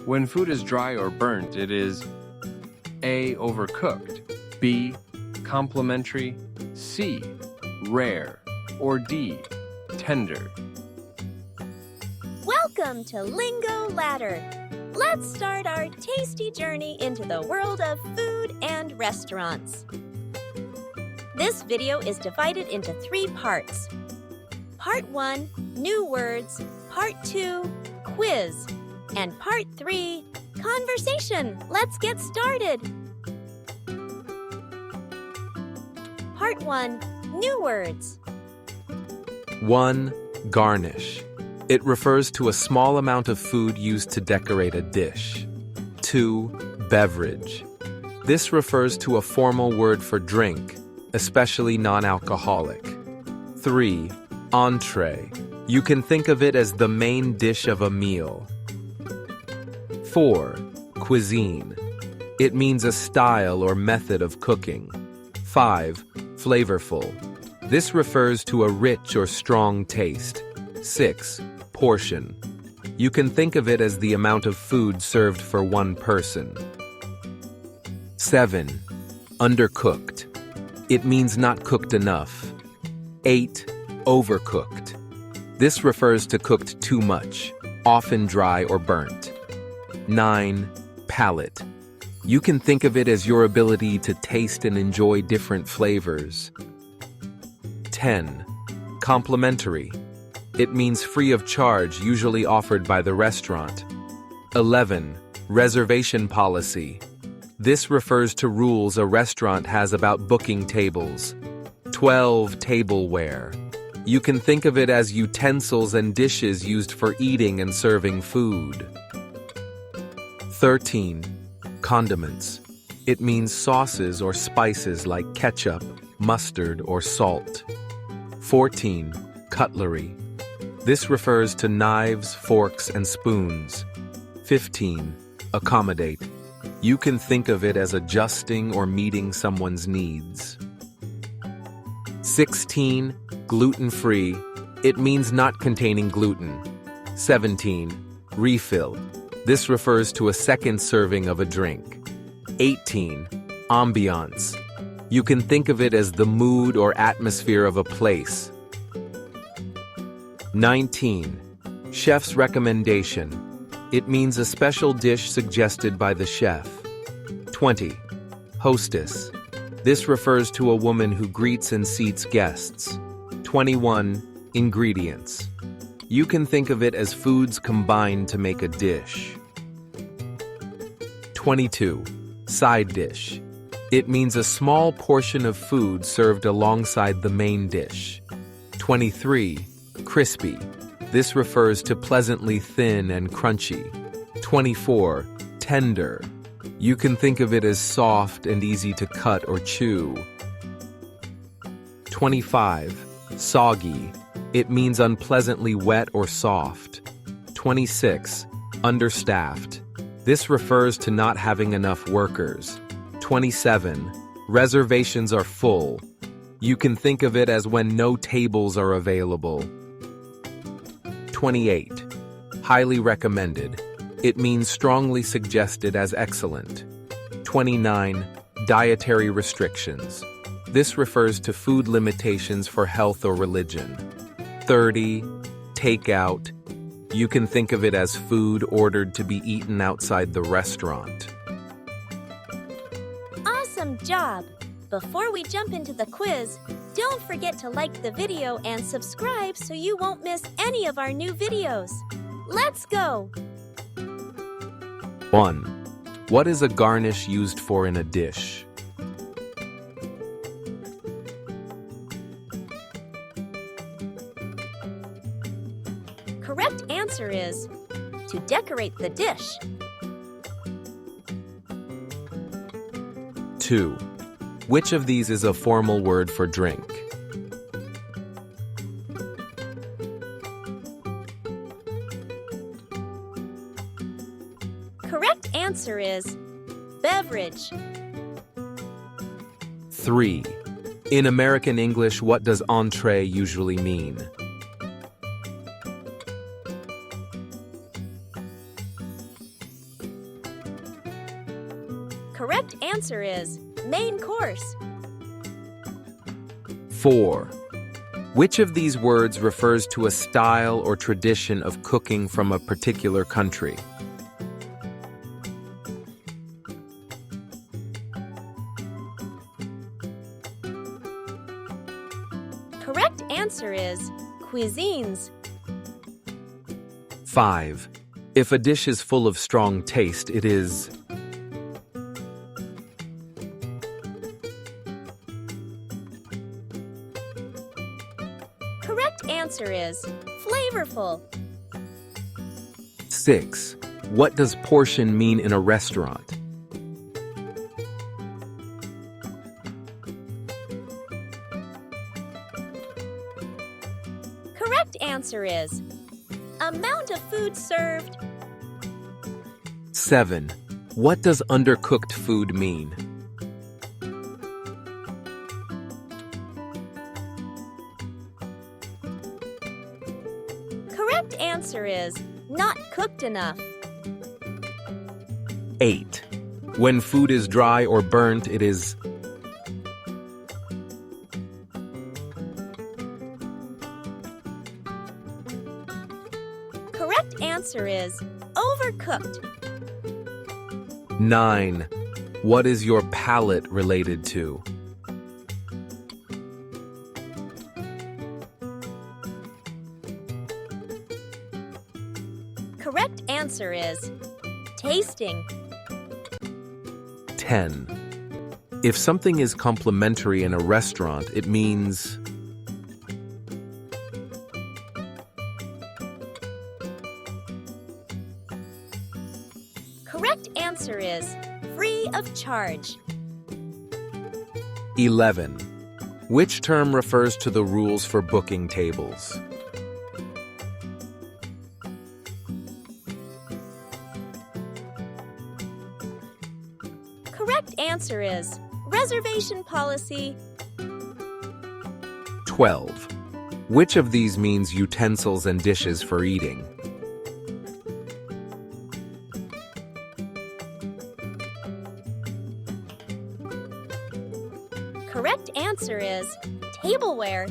When food is dry or burnt, it is A. Overcooked, B. Complimentary, C. Rare, or D. Tender. Welcome to LingoLadder. Let's start our tasty journey into the world of food and restaurants. This video is divided into 3 parts. Part 1, new words. Part 2, quiz. And Part 3, conversation. Let's get started. Part 1, new words. 1. Garnish. It refers to a small amount of food used to decorate a dish. 2. Beverage. This refers to a formal word for drink, especially non-alcoholic. 3. Entree. You can think of it as the main dish of a meal. 4. Cuisine. It means a style or method of cooking. 5. Flavorful. This refers to a rich or strong taste. 6. Portion. You can think of it as the amount of food served for one person. 7. Undercooked. It means not cooked enough. 8. Overcooked. This refers to cooked too much, often dry or burnt. 9. Palate. You can think of it as your ability to taste and enjoy different flavors. 10. Complimentary. It means free of charge, usually offered by the restaurant. 11. Reservation policy. This refers to rules a restaurant has about booking tables. 12. Tableware. You can think of it as utensils and dishes used for eating and serving food. 13. Condiments. It means sauces or spices like ketchup, mustard, or salt. 14. Cutlery. This refers to knives, forks, and spoons. 15. Accommodate. You can think of it as adjusting or meeting someone's needs. 16. Gluten-free. It means not containing gluten. 17. Refill. This refers to a second serving of a drink. 18. Ambiance. You can think of it as the mood or atmosphere of a place. 19. Chef's recommendation. It means a special dish suggested by the chef. 20. Hostess. This refers to a woman who greets and seats guests. 21. Ingredients. You can think of it as foods combined to make a dish. 22. Side dish. It means a small portion of food served alongside the main dish. 23. Crispy. This refers to pleasantly thin and crunchy. 24. Tender. You can think of it as soft and easy to cut or chew. 25. Soggy. It means unpleasantly wet or soft. 26. Understaffed. This refers to not having enough workers. 27. Reservations are full. You can think of it as when no tables are available. 28. Highly recommended. It means strongly suggested as excellent. 29. Dietary restrictions. This refers to food limitations for health or religion. 30. Takeout. You can think of it as food ordered to be eaten outside the restaurant. Awesome job! Before we jump into the quiz, don't forget to like the video and subscribe so you won't miss any of our new videos. Let's go! 1. What is a garnish used for in a dish? Correct answer is to decorate the dish. 2. Which of these is a formal word for drink? Correct answer is beverage. 3. In American English, what does entree usually mean? Correct answer is main course. 4. Which of these words refers to a style or tradition of cooking from a particular country? Correct answer is cuisines. 5. If a dish is full of strong taste, it is... Correct answer is flavorful. 6. What does portion mean in a restaurant? Correct answer is amount of food served. 7. What does undercooked food mean? Correct answer is not cooked enough. 8. When food is dry or burnt, it is... Correct answer is overcooked. 9. What is your palate related to? Correct answer is tasting. 10. If something is complimentary in a restaurant, it means... Correct answer is free of charge. 11. Which term refers to the rules for booking tables? Correct answer is reservation policy. 12. Which of these means utensils and dishes for eating? Correct answer is tableware.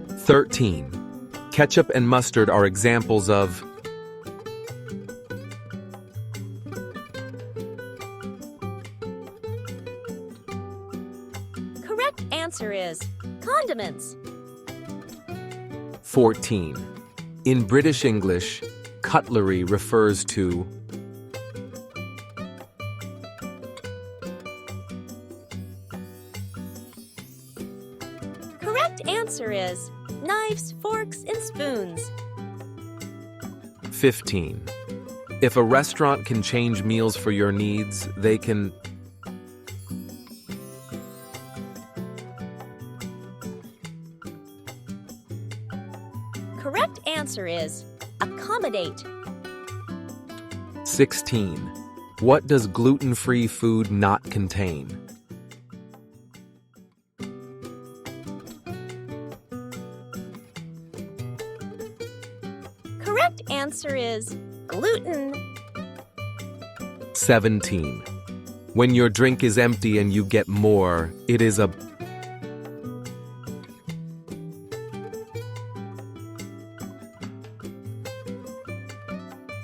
13. Ketchup and mustard are examples of... Correct answer is condiments. 14. In British English, cutlery refers to... Correct answer is knives, forks, and spoons. 15. If a restaurant can change meals for your needs, they can... Correct answer is accommodate. 16. What does gluten-free food not contain? Correct answer is gluten. 17. When your drink is empty and you get more, it is a...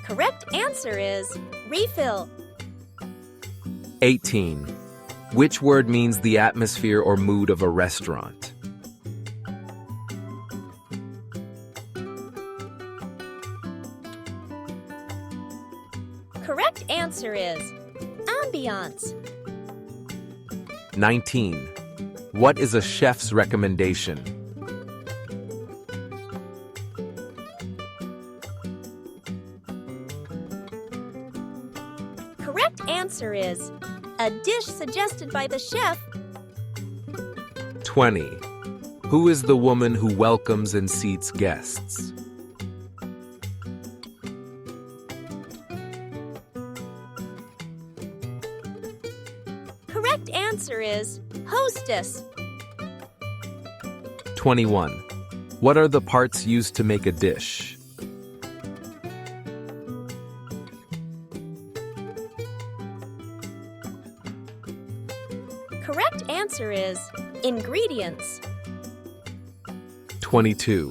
Correct answer is refill. 18. Which word means the atmosphere or mood of a restaurant? Correct answer is ambiance. 19. What is a chef's recommendation? Correct answer is a dish suggested by the chef. 20. Who is the woman who welcomes and seats guests? Correct answer is hostess. 21. What are the parts used to make a dish? Correct answer is ingredients. 22.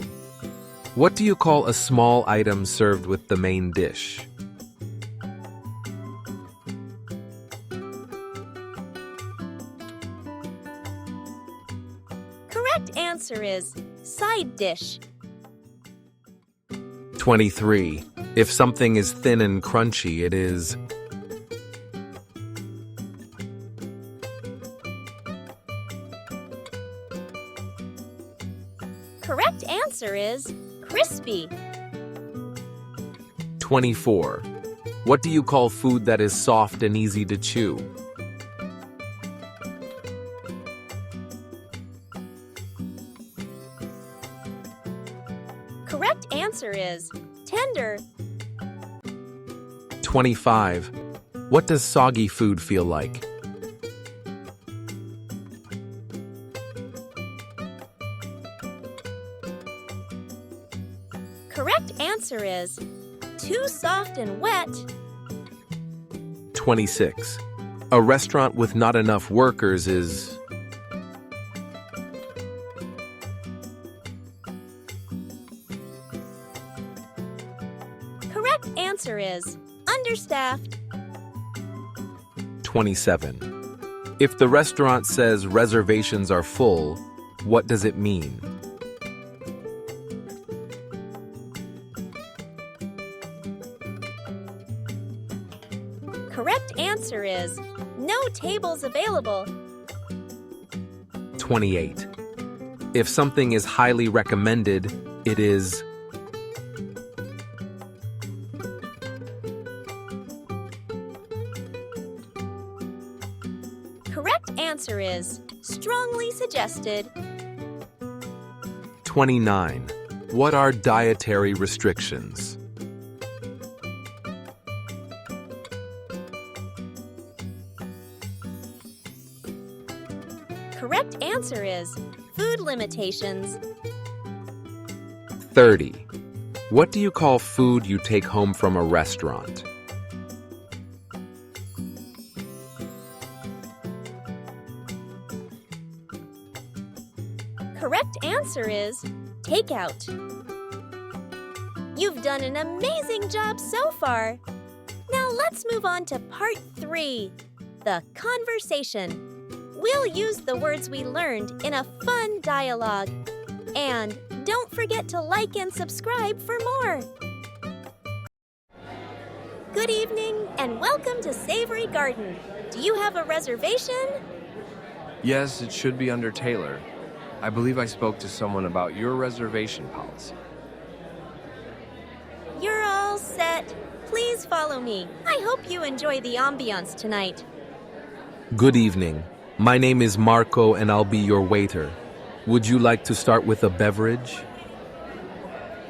What do you call a small item served with the main dish? Correct answer is side dish. 23. If something is thin and crunchy, it is... Correct answer is crispy. 24. What do you call food that is soft and easy to chew? Correct answer is tender. 25. What does soggy food feel like? Correct answer is too soft and wet. 26. A restaurant with not enough workers is... Correct answer is understaffed. 27. If the restaurant says reservations are full, what does it mean? Correct answer is no tables available. 28. If something is highly recommended, it is... Correct answer is strongly suggested. 29. What are dietary restrictions? Correct answer is food limitations. 30. What do you call food you take home from a restaurant? Correct answer is takeout. You've done an amazing job so far. Now let's move on to part 3, the conversation. We'll use the words we learned in a fun dialogue. And don't forget to like and subscribe for more. Good evening and welcome to Savory Garden. Do you have a reservation? Yes, it should be under Taylor. I believe I spoke to someone about your reservation policy. You're all set. Please follow me. I hope you enjoy the ambiance tonight. Good evening. My name is Marco and I'll be your waiter. Would you like to start with a beverage?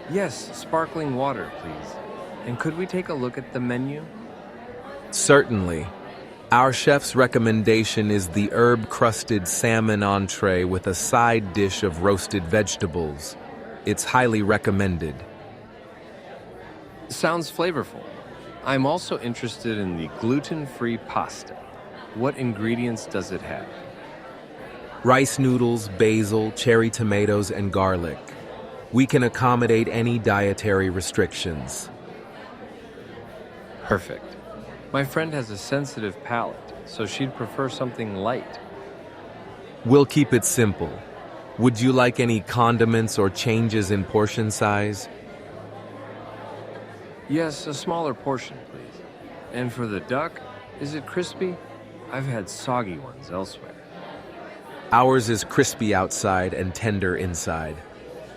Yes, sparkling water, please. And could we take a look at the menu? Certainly. Our chef's recommendation is the herb-crusted salmon entree with a side dish of roasted vegetables. It's highly recommended. Sounds flavorful. I'm also interested in the gluten-free pasta. What ingredients does it have? Rice noodles, basil, cherry tomatoes, and garlic. We can accommodate any dietary restrictions. Perfect. My friend has a sensitive palate, so she'd prefer something light. We'll keep it simple. Would you like any condiments or changes in portion size? Yes, a smaller portion, please. And for the duck, is it crispy? I've had soggy ones elsewhere. Ours is crispy outside and tender inside.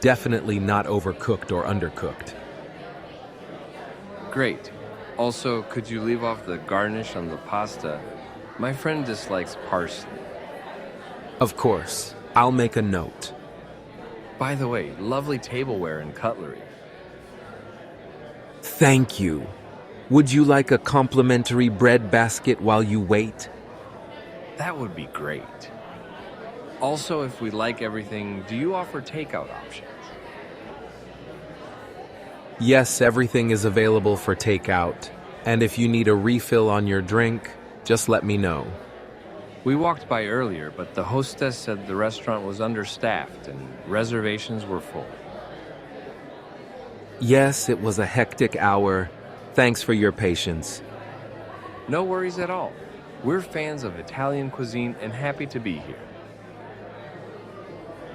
Definitely not overcooked or undercooked. Great. Also, could you leave off the garnish on the pasta? My friend dislikes parsley. Of course. I'll make a note. By the way, lovely tableware and cutlery. Thank you. Would you like a complimentary bread basket while you wait? That would be great. Also, if we like everything, do you offer takeout options? Yes, everything is available for takeout. And if you need a refill on your drink, just let me know. We walked by earlier, but the hostess said the restaurant was understaffed and reservations were full. Yes, it was a hectic hour. Thanks for your patience. No worries at all. We're fans of Italian cuisine and happy to be here.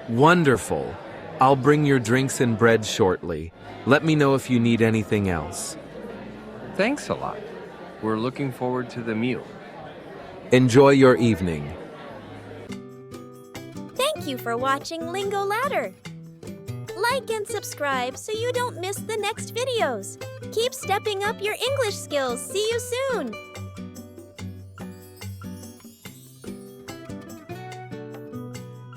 Wonderful. I'll bring your drinks and bread shortly. Let me know if you need anything else. Thanks a lot. We're looking forward to the meal. Enjoy your evening. Thank you for watching LingoLadder. Like and subscribe so you don't miss the next videos. Keep stepping up your English skills. See you soon!